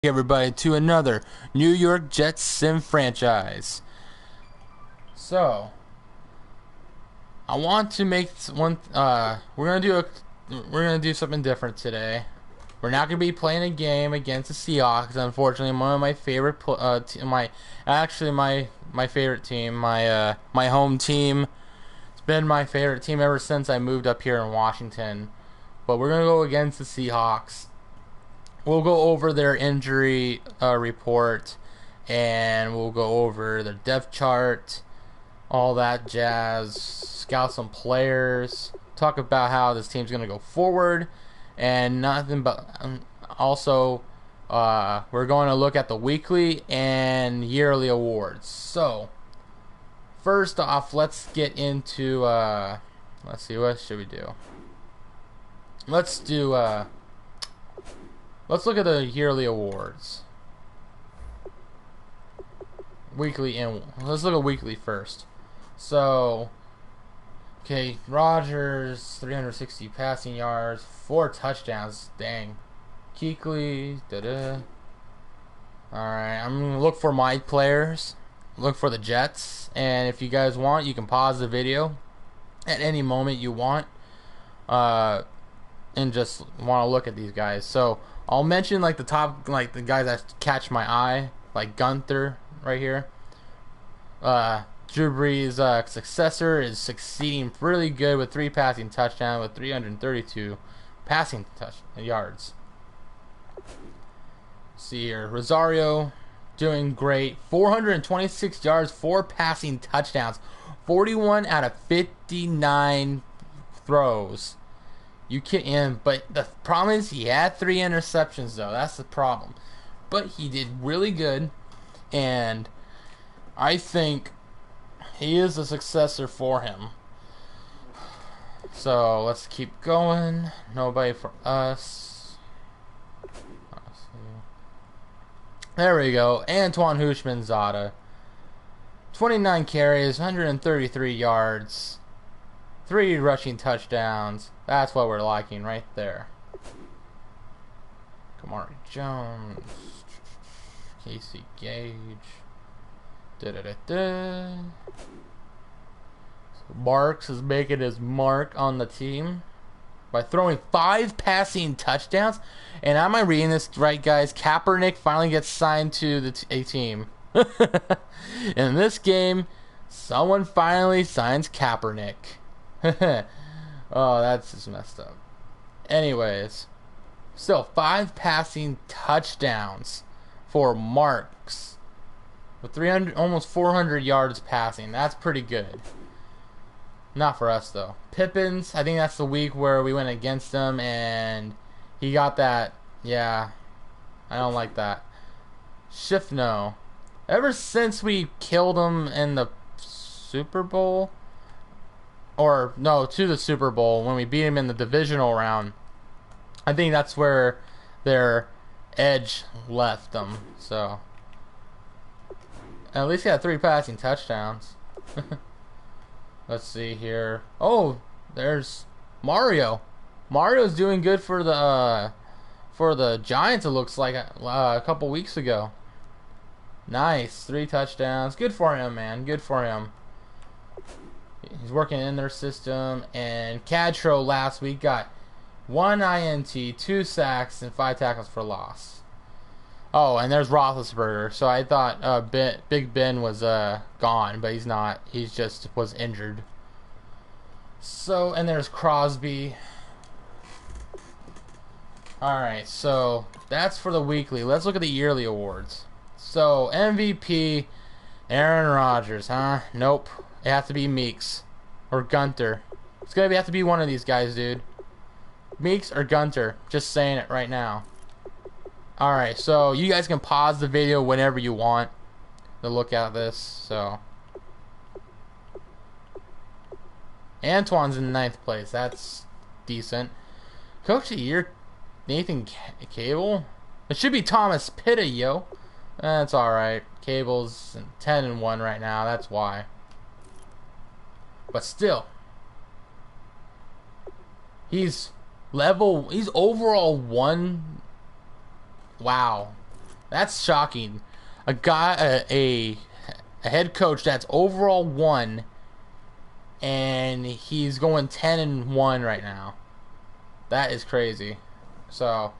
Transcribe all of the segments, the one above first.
Everybody to another New York Jets sim franchise. So I want to make one. We're gonna do something different today. We're not gonna be playing a game against the Seahawks. Unfortunately, one of my favorite my favorite team, my home team. It's been my favorite team ever since I moved up here in Washington. But we're gonna go against the Seahawks. We'll go over their injury report, and we'll go over their depth chart, all that jazz, scout some players, talk about how this team's going to go forward, and nothing but also we're going to look at the weekly and yearly awards. So first off, let's get into let's see, what should we do? Let's look at the yearly awards. Let's look at weekly first. So, okay, Rodgers, 360 passing yards, 4 touchdowns. Dang. Kuechly, da-da. Alright, I'm going to look for my players. Look for the Jets. And if you guys want, you can pause the video at any moment you want. And just want to look at these guys. So, I'll mention like the top, like the guys that catch my eye, like Gunther right here. Drew Brees' successor is succeeding really good with 3 passing touchdowns with 332 passing yards. See here, Rosario doing great, 426 yards, 4 passing touchdowns, 41 out of 59 throws. You can't, but the problem is he had 3 interceptions though. That's the problem. But he did really good, and I think he is a successor for him. So let's keep going. Nobody for us. Let's see. There we go. Antoine Hushmanzada, 29 carries, 133 yards. 3 rushing touchdowns. That's what we're liking right there. Kamari Jones. Casey Gage. Da-da-da-da. So Marks is making his mark on the team by throwing 5 passing touchdowns. And am I reading this right, guys? Kaepernick finally gets signed to a team. In this game, someone finally signs Kaepernick. Oh, that's just messed up. Anyways, still 5 passing touchdowns for Marks with 300, almost 400 yards passing. That's pretty good. Not for us though. Pippins, I think that's the week where we went against him and he got that. Yeah, I don't like that. Shifno, ever since we killed him in the Super Bowl. Or, no, to the Super Bowl, when we beat him in the divisional round. I think that's where their edge left them. So, at least he had 3 passing touchdowns. Let's see here. Oh, there's Mario. Mario's doing good for the Giants, it looks like, a couple weeks ago. Nice. 3 touchdowns. Good for him, man. Good for him. He's working in their system. And Cadtro last week got 1 INT, 2 sacks, and 5 tackles for loss. Oh, and there's Roethlisberger. So I thought Big Ben was gone, but he's not. He just was injured. So, and there's Crosby. Alright, so that's for the weekly. Let's look at the yearly awards. So, MVP, Aaron Rodgers, huh? Nope. It has to be Meeks or Gunter. It's gonna have to be one of these guys, dude. Meeks or Gunter. Just saying it right now. Alright, so you guys can pause the video whenever you want to look at this. So Antoine's in 9th place. That's decent. Coach of the Year, Nathan Cable. It should be Thomas Pitta, yo. That's alright. Cable's 10-1 right now. That's why. But still, he's overall 1. Wow. That's shocking. A guy, a head coach that's overall 1, and he's going 10-1 right now. That is crazy. So,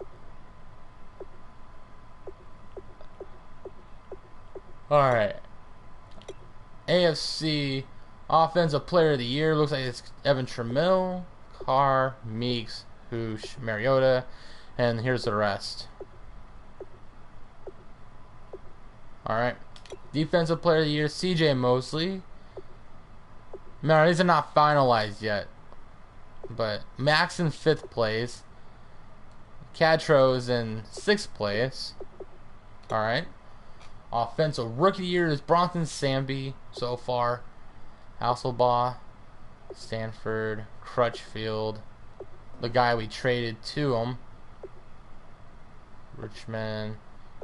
all right. AFC Offensive Player of the Year looks like it's Evan Tramiel, Carr, Meeks, Hoosh, Mariota, and here's the rest. All right. Defensive Player of the Year, CJ Mosley. No, these are not finalized yet. But Max in 5th place. Catro's in 6th place. Alright. Offensive Rookie of the Year is Bronson Samby so far. Hasselbaugh, Stanford, Crutchfield. The guy we traded to him. Richmond,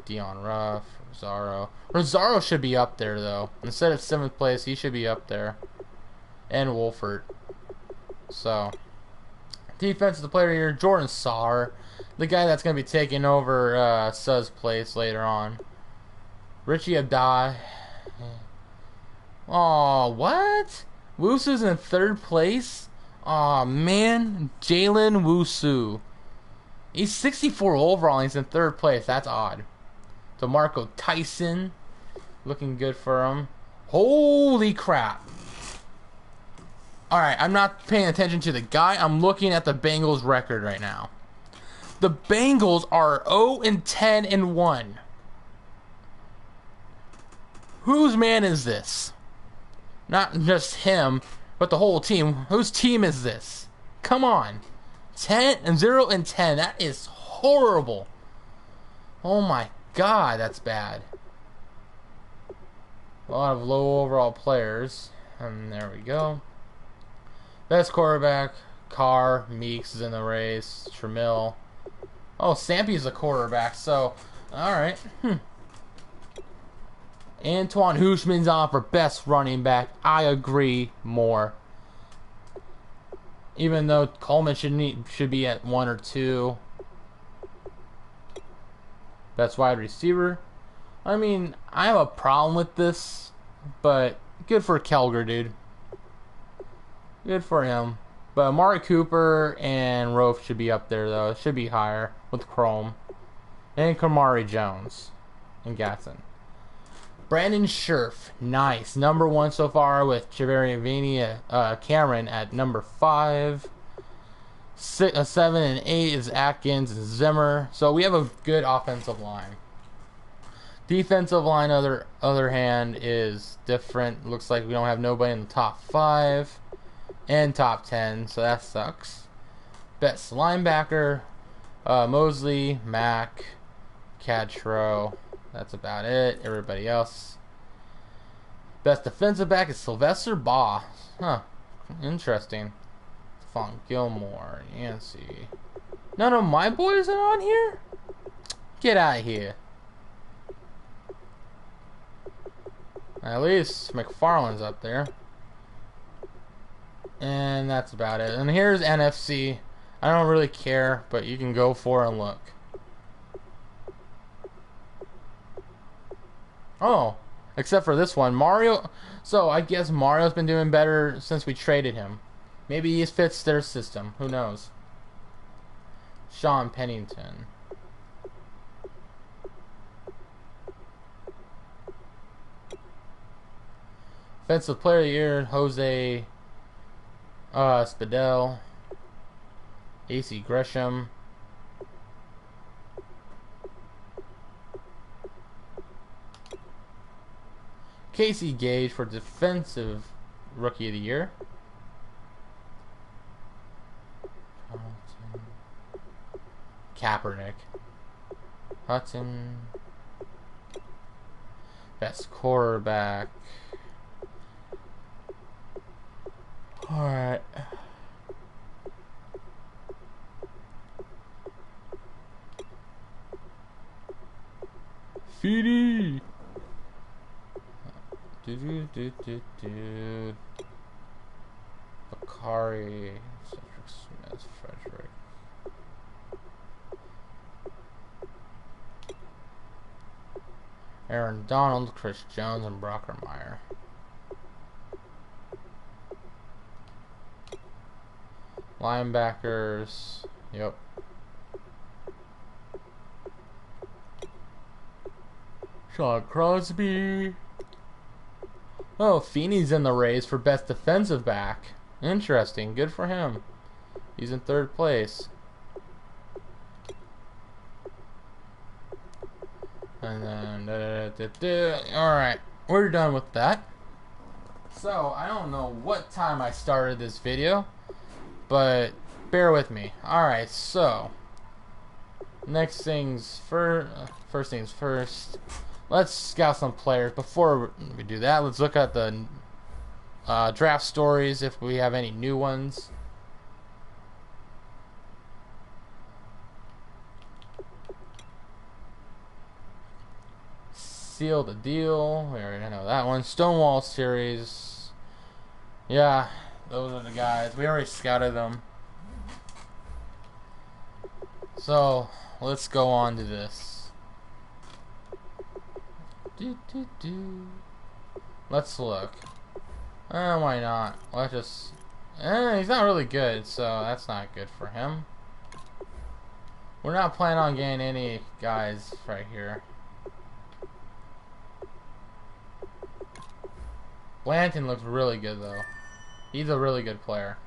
Dion Ruff, Rosario. Rosario should be up there though. Instead of 7th place, he should be up there. And Wolford. So, Defensive Player of the Year, Jordan Saar, the guy that's going to be taking over Suh's place later on. Richie Abdai. Oh, what? Wusu's in 3rd place? Oh man, Jalen Wusu. He's 64 overall and he's in 3rd place. That's odd. DeMarco Tyson, looking good for him. Holy crap. Alright, I'm not paying attention to the guy. I'm looking at the Bengals record right now. The Bengals are 0-10-1. Whose man is this? Not just him, but the whole team. Whose team is this? Come on. 0-10. That is horrible. Oh my god, that's bad. A lot of low overall players. And there we go. Best quarterback, Carr, Meeks is in the race, Tramiel. Oh, Sampy's a quarterback, so, alright. Antoine Hushman's on for best running back. I agree more. Even though Coleman should be at 1 or 2. Best wide receiver. I mean, I have a problem with this, but good for Kelger, dude. Good for him. But Amari Cooper and Rofe should be up there, though. It should be higher with Chrome. And Kamari Jones and Gatson. Brandon Scherf, nice. Number 1 so far with Javarian Cameron at number 5. 7 and 8 is Atkins and Zimmer. So we have a good offensive line. Defensive line, other hand, is different. Looks like we don't have nobody in the top 5 and top 10, so that sucks. Best linebacker, Mosley, Mack, Cadtro. That's about it. Everybody else. Best defensive back is Sylvester Baugh. Huh. Interesting. Funk Gilmore, Yancey. None of my boys are on here? Get out of here. At least McFarland's up there. And that's about it. And here's NFC. I don't really care, but you can go for it and look. Oh, except for this one. Mario. So I guess Mario's been doing better since we traded him. Maybe he fits their system. Who knows? Sean Pennington. Offensive Player of the Year, Jose Spadell, AC Gresham, Casey Gage for Defensive Rookie of the Year. Kaepernick. Hudson. Best quarterback. Alright. Feedy. Bakari. Cedric Smith. Frederick. Aaron Donald, Chris Jones, and Brockermeyer. Linebackers. Yep. Sean Crosby. Oh, Feeney's in the race for best defensive back. Interesting. Good for him. He's in 3rd place. And then, alright, we're done with that. So, I don't know what time I started this video, but bear with me. Alright, so, first things first, let's scout some players. Before we do that, let's look at the draft stories, if we have any new ones. Seal the Deal. We already know that one. Stonewall Series. Yeah, those are the guys. We already scouted them. So, let's go on to this. Let's look. Why not? Let's just... he's not really good, so that's not good for him. We're not planning on getting any guys right here. Blanton looks really good, though. He's a really good player.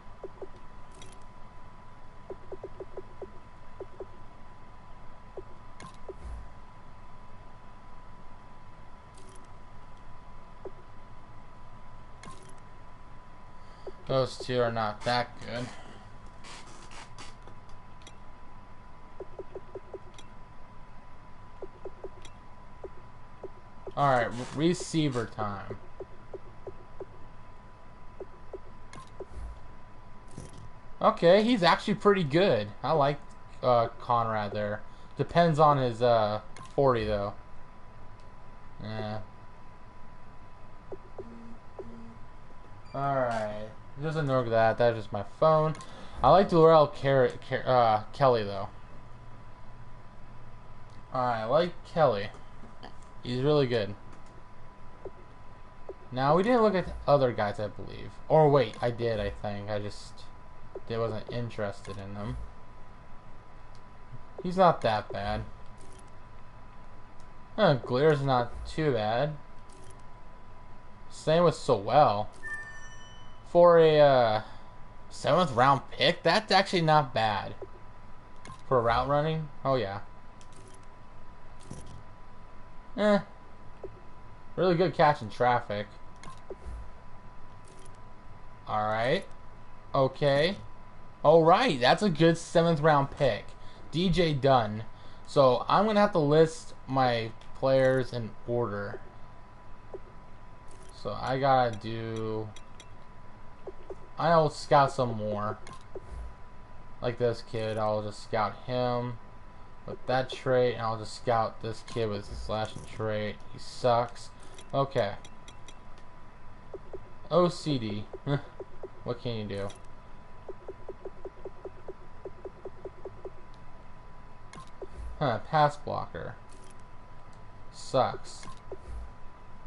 Those two are not that good. Alright, receiver time. Okay, he's actually pretty good. I like Conrad there. Depends on his 40 though. Yeah. Alright. Just ignore that. That's just my phone. I like Laurel Kelly though. Alright, I like Kelly. He's really good. Now, we didn't look at other guys, I believe. Or wait, I did, I think. I wasn't interested in him. He's not that bad. Glier's not too bad. Same with Sewell. For a 7th round pick, that's actually not bad. For route running, oh yeah. Really good catch in traffic. Alright. Okay. Alright, that's a good 7th round pick. DJ Dunn. So I'm going to have to list my players in order. So I'll scout some more. Like this kid, I'll just scout him with that trait, and I'll just scout this kid with his slashing trait. He sucks. Okay. OCD. What can you do? Pass blocker. Sucks.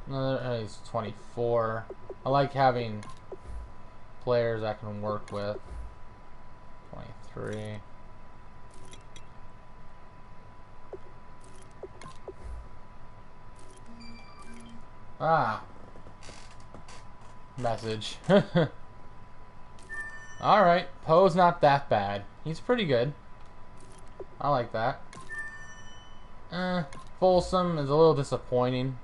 He's 24. I like having players I can work with. 23. Message. Alright, Poe's not that bad. He's pretty good. I like that. Folsom is a little disappointing.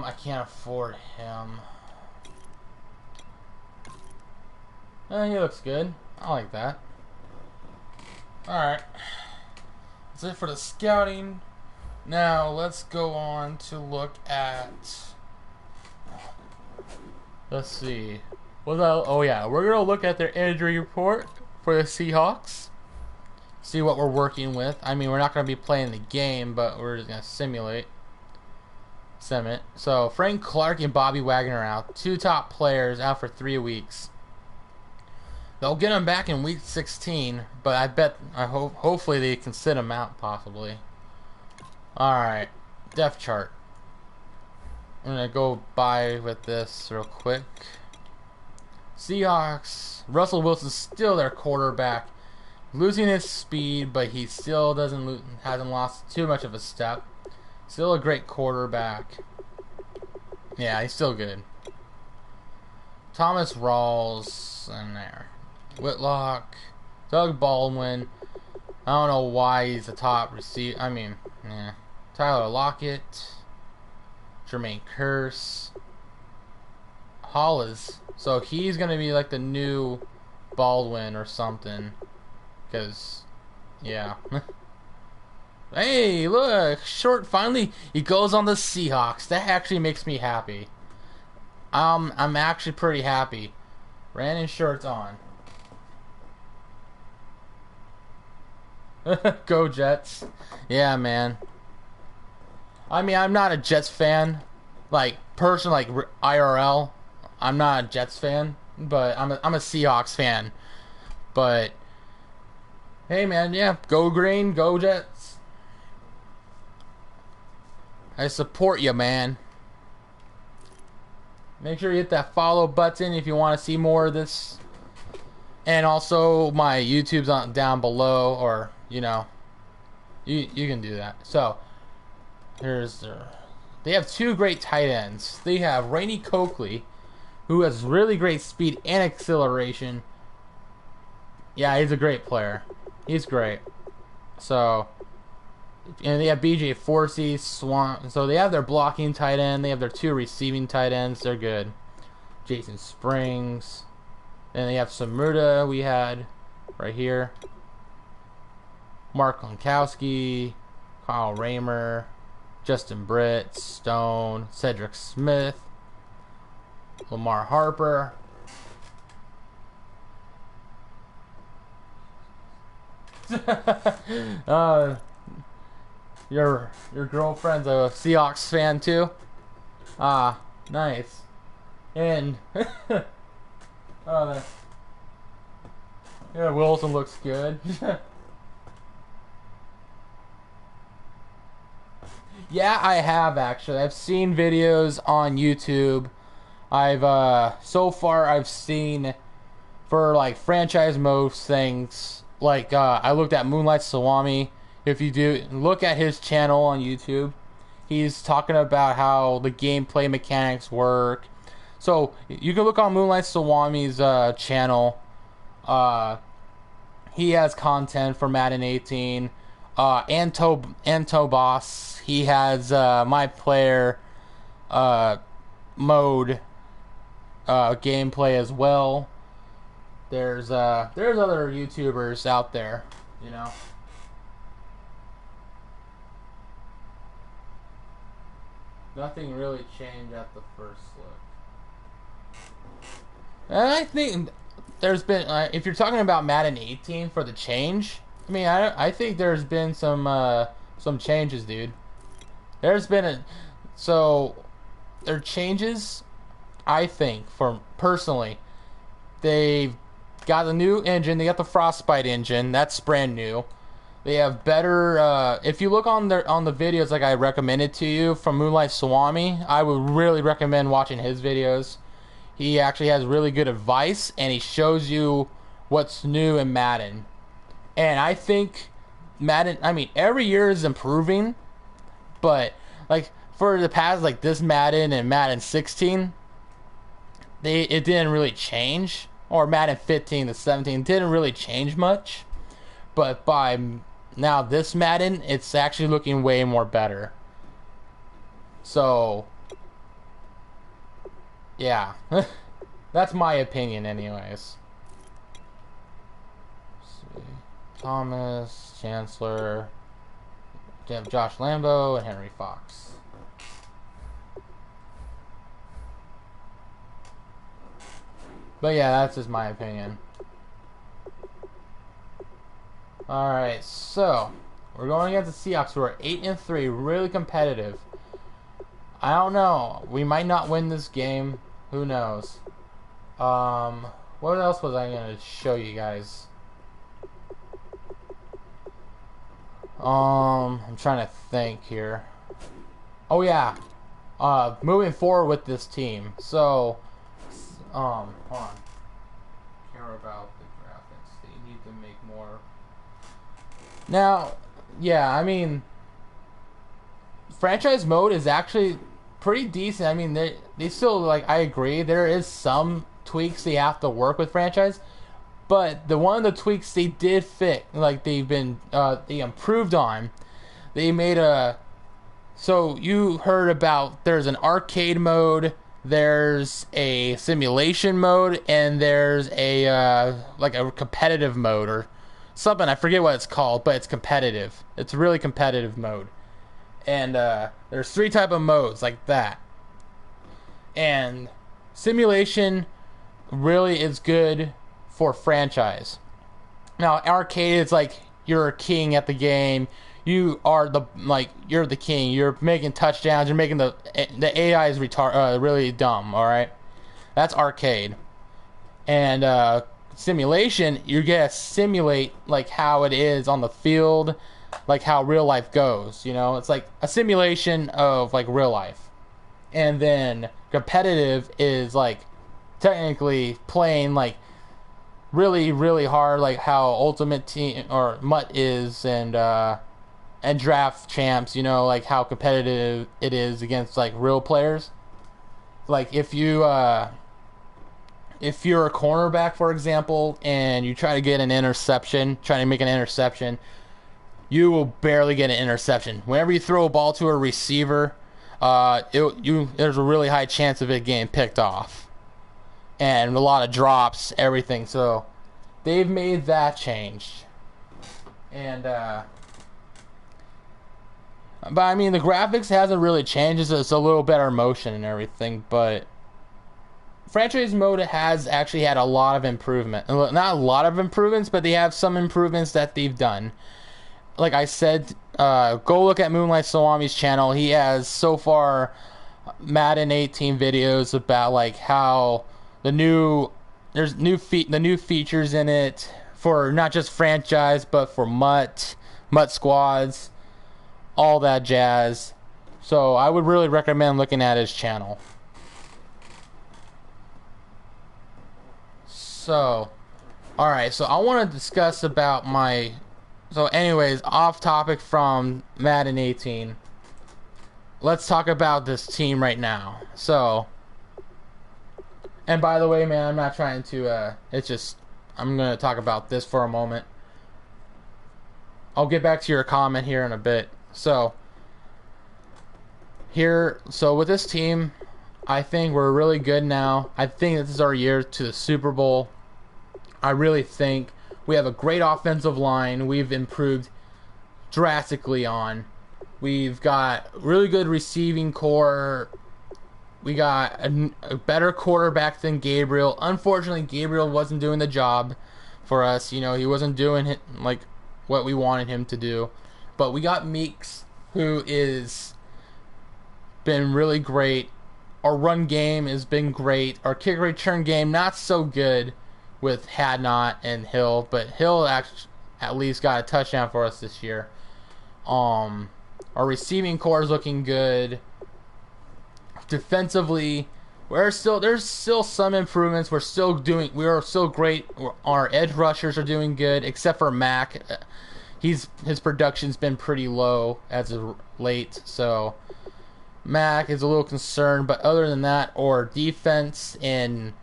I can't afford him. He looks good. I like that. Alright. That's it for the scouting. Now, let's go on to look at... Let's see. Oh yeah, we're going to look at their injury report for the Seahawks. See what we're working with. I mean, we're not going to be playing the game, but we're just going to simulate. So, Frank Clark and Bobby Wagner are out. 2 top players out for 3 weeks. They'll get him back in week 16, but I hope, hopefully they can sit him out possibly. All right, depth chart. I'm gonna go by with this real quick. Seahawks. Russell Wilson's still their quarterback, losing his speed, but he still hasn't lost too much of a step. Still a great quarterback. Yeah, he's still good. Thomas Rawls in there. Whitlock, Doug Baldwin. I don't know why he's the top receiver. I mean, yeah. Tyler Lockett, Jermaine Kearse, Hollis. So he's gonna be like the new Baldwin or something. Cause, yeah. Hey, look, Short finally he goes on the Seahawks. That actually makes me happy. I'm actually pretty happy. Brandon Short's on. Go Jets. Yeah, man. I mean, I'm not a Jets fan. Like, person, like, IRL. I'm not a Jets fan. But I'm a Seahawks fan. But, hey, man, yeah. Go Green, go Jets. I support you, man. Make sure you hit that follow button if you want to see more of this. And also, my YouTube's down below, or, you know, you can do that. So, they have two great tight ends. They have Rainey Coakley, who has really great speed and acceleration. Yeah, he's a great player. He's great. So, and they have BJ Forsey, Swan. So they have their blocking tight end. They have their two receiving tight ends. They're good. Jason Springs. Then they have Samuda we had right here. Mark Gronkowski, Kyle Raymer, Justin Britt, Stone, Cedric Smith, Lamar Harper. Your girlfriend's a Seahawks fan too? Ah, nice. And yeah, Wilson looks good. Yeah, I have actually. I've seen videos on YouTube. So far I've seen for like franchise modes things. Like I looked at Moonlight Sawami. If you do look at his channel on YouTube, he's talking about how the gameplay mechanics work. So you can look on Moonlight Sawami's channel. He has content for Madden 18. Anto Boss, he has my player mode gameplay as well. There's other YouTubers out there, you know. Nothing really changed at the first look. And I think there's been, if you're talking about Madden 18 for the change, I mean, I think there's been some changes, dude. There's been their changes, I think, personally, they've got a new engine. They got the Frostbite engine. That's brand new. They have better. If you look on the videos like I recommended to you from Moonlight Sawami, I would really recommend watching his videos. He actually has really good advice, and he shows you what's new in Madden. And I think Madden, I mean, every year is improving, but like for the past, like this Madden and Madden 16, it didn't really change. Or Madden 15 to 17 didn't really change much. But by now this Madden, it's actually looking way more better. So, yeah. That's my opinion anyways. Let's see. Thomas, Chancellor, Josh Lambo, and Henry Fox. But yeah, that's just my opinion. Alright, so we're going against the Seahawks, who are 8-3, really competitive. I don't know. We might not win this game. Who knows? What else was I gonna show you guys? I'm trying to think here. Oh yeah, moving forward with this team. So, hold on. Care about the graphics. They need to make more. Now, yeah, I mean, franchise mode is actually pretty decent. I mean, they still, like, I agree. There is some tweaks they have to work with franchise, but one of the tweaks they did fit, like they improved on. They made a. So you heard about there's an arcade mode, there's a simulation mode, and there's a like a competitive mode or something. I forget what it's called, but it's competitive. It's a really competitive mode. And there's 3 type of modes like that. And simulation really is good for franchise. Now arcade is like you're a king at the game. You are you're the king. You're making touchdowns. You're making the AI is really dumb. All right, that's arcade. And simulation, you get to simulate like how it is on the field, like how real life goes. You know, it's like a simulation of like real life. And then competitive is like technically playing like really really hard, like how Ultimate Team or MUT is, and draft champs, you know, like how competitive it is against like real players. Like if you're a cornerback, for example, and you try to get an interception, trying to make an interception, you will barely get an interception. Whenever you throw a ball to a receiver, there's a really high chance of it getting picked off, and a lot of drops, everything. So they've made that change, and but I mean the graphics hasn't really changed. It's a little better motion and everything, but franchise mode has actually had a lot of improvement. Not a lot of improvements, but they have some improvements that they've done. Like I said, go look at Moonlight Salami's channel. He has so far Madden 18 videos about like how the new features in it for not just franchise but for MUT squads, all that jazz. So I would really recommend looking at his channel. So, alright, so I want to discuss about my... So anyways, off topic from Madden 18. Let's talk about this team right now. So, and by the way, man, I'm not trying to, it's just, I'm going to talk about this for a moment. I'll get back to your comment here in a bit. So with this team, I think we're really good now. I think this is our year to the Super Bowl. I really think we have a great offensive line. We've improved drastically on. We've got really good receiving core. We got a better quarterback than Gabriel. Unfortunately, Gabriel wasn't doing the job for us. You know, he wasn't doing it like what we wanted him to do. But we got Meeks, who is been really great. Our run game has been great. Our kick return game not so good with Hadnot and Hill, but Hill actually at least got a touchdown for us this year. Our receiving core is looking good. Defensively, there's still some improvements. We are still great. Our edge rushers are doing good, except for Mac. His production's been pretty low as of late, so Mac is a little concerned. But other than that, our defense and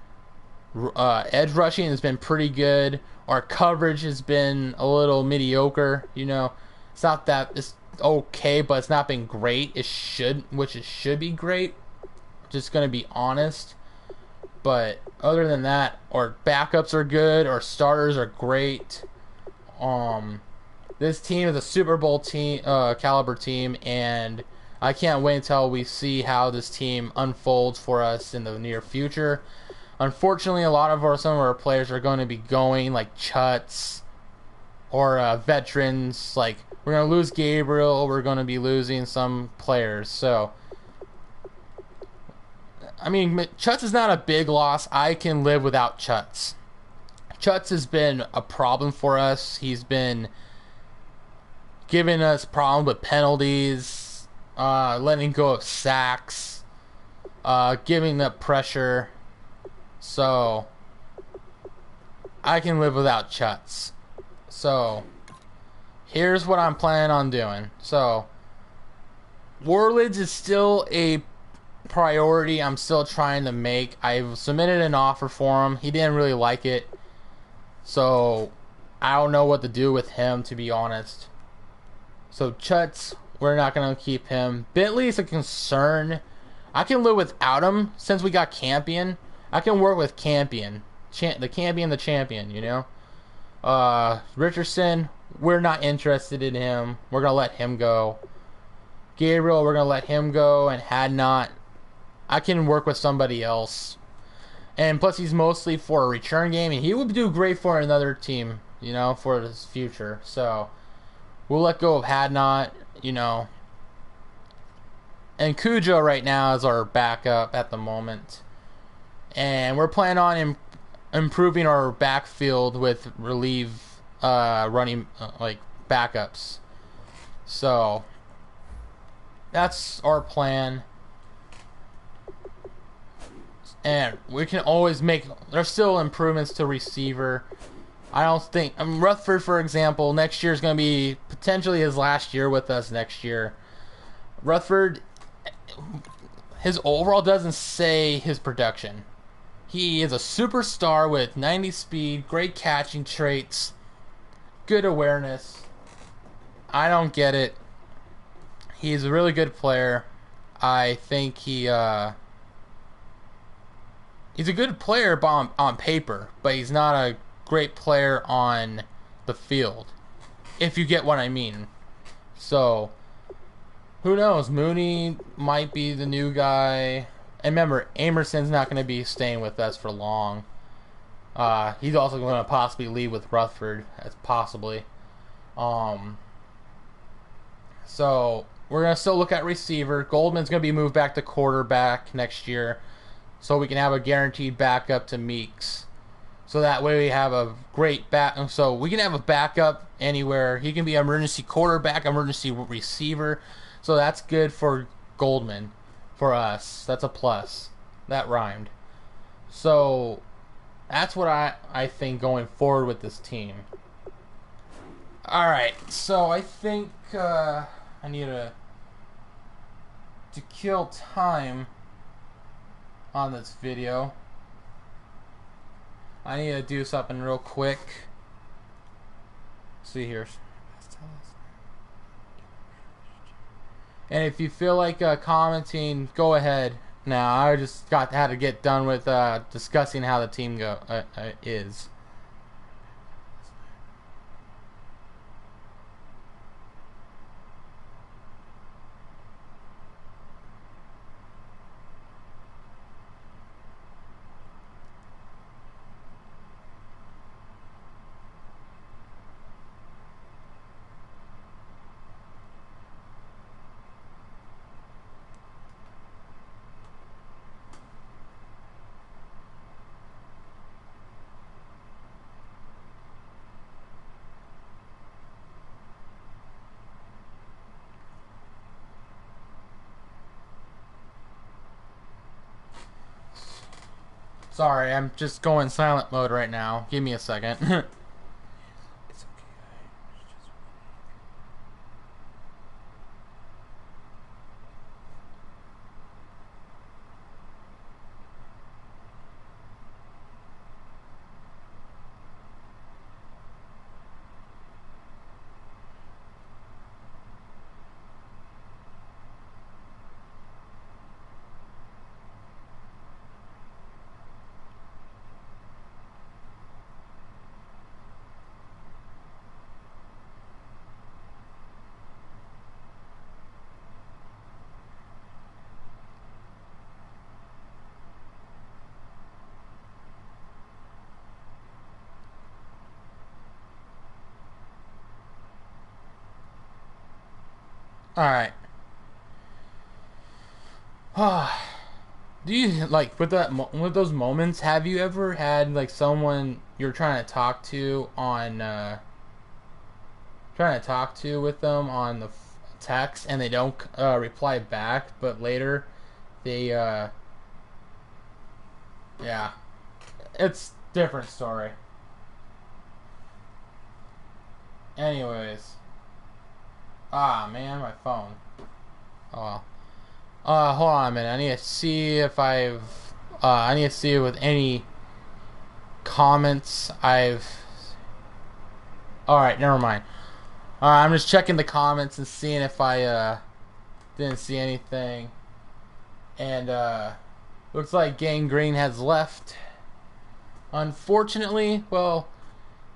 edge rushing has been pretty good. Our coverage has been a little mediocre. You know, it's okay, but it's not been great. It should be great. Just gonna be honest. But other than that, our backups are good. Our starters are great. This team is a Super Bowl team, caliber team, and I can't wait until we see how this team unfolds for us in the near future. Unfortunately, some of our players are going to be going, like Chutz or veterans. Like, we're going to lose Gabriel. We're going to be losing some players. So, I mean, Chutz is not a big loss. I can live without Chutz. Chutz has been a problem for us. He's been giving us problems with penalties, letting go of sacks, giving up pressure. So I can live without Chutz. So here's what I'm planning on doing. So Warlidge is still a priority I'm still trying to make. I've submitted an offer for him. He didn't really like it. So I don't know what to do with him, to be honest. So Chutz, we're not going to keep him. Bentley's a concern. I can live without him since we got Campion. I can work with Campion. The Campion, the champion, you know? Richardson, we're not interested in him. We're going to let him go. Gabriel, we're going to let him go. And Hadnot, I can work with somebody else. And plus, he's mostly for a return game. And he would do great for another team, you know, for his future. So we'll let go of Hadnot, you know. And Cujo right now is our backup at the moment. And we're planning on improving our backfield with running like backups. So that's our plan. And we can always make... There's still improvements to receiver. I don't think... Rutherford, for example, next year is going to be potentially his last year with us next year. Rutherford, his overall doesn't say his production. He is a superstar with 90 speed, great catching traits, good awareness. I don't get it. He's a really good player. I think he's a good player on paper, but he's not a great player on the field, if you get what I mean. So, who knows? Mooney might be the new guy. And remember, Amerson's not going to be staying with us for long. He's also going to possibly leave with Rutherford, as possibly. So, we're going to still look at receiver. Goldman's going to be moved back to quarterback next year, so we can have a guaranteed backup to Meeks. So that way we have a great back. So we can have a backup anywhere. He can be emergency quarterback, emergency receiver. So that's good for Goldman. For us, that's a plus. That rhymed. So that's what I think going forward with this team. Alright, so I think I need to kill time on this video. I need to do something real quick. See here. And if you feel like commenting, go ahead. Now, I just had to get done with discussing how the team is. Sorry, I'm just going silent mode right now. Give me a second. It's okay. Alright. Do you, like, with those moments, have you ever had, like, someone you're trying to talk to on with them on the text, and they don't reply back, but later they yeah, it's different story. Anyways, man, my phone. Oh, hold on a minute. I need to see if I need to see with any comments I've. All right, never mind. I'm just checking the comments and seeing if I didn't see anything. And looks like Gangrene has left. Unfortunately, well,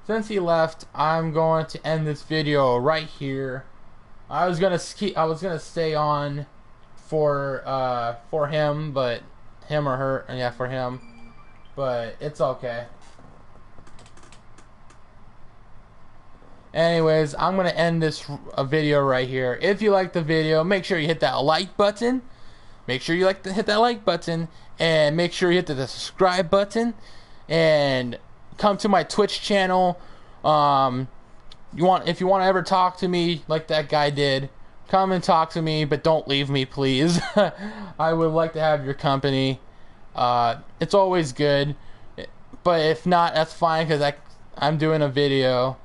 since he left, I'm going to end this video right here. I was gonna stay on for him, but him or her, yeah, for him, but it's okay. Anyways, I'm gonna end this video right here. If you like the video, make sure you hit that like button. Make sure you hit that like button, and make sure you hit the subscribe button, and come to my Twitch channel. If you want to ever talk to me like that guy did, come and talk to me, but don't leave me, please. I would like to have your company. It's always good, but if not, that's fine, because I'm doing a video.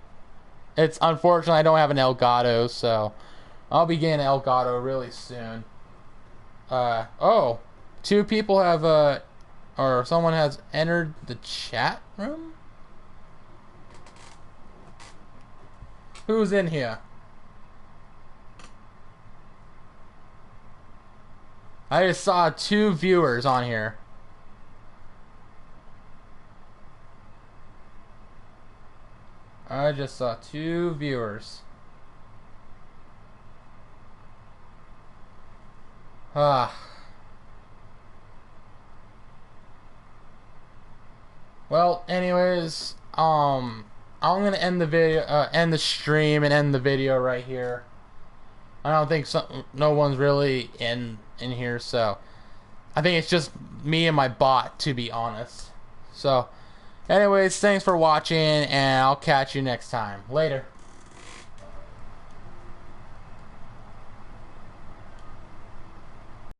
It's unfortunate I don't have an Elgato, so I'll be getting an Elgato really soon. Oh, 2 people have or someone has entered the chat room. Who's in here? I just saw 2 viewers on here. I just saw 2 viewers. Well, anyways, I'm gonna end the video, end the stream, and end the video right here. I don't think no one's really in here, so I think it's just me and my bot, to be honest. So, anyways, thanks for watching, and I'll catch you next time. Later.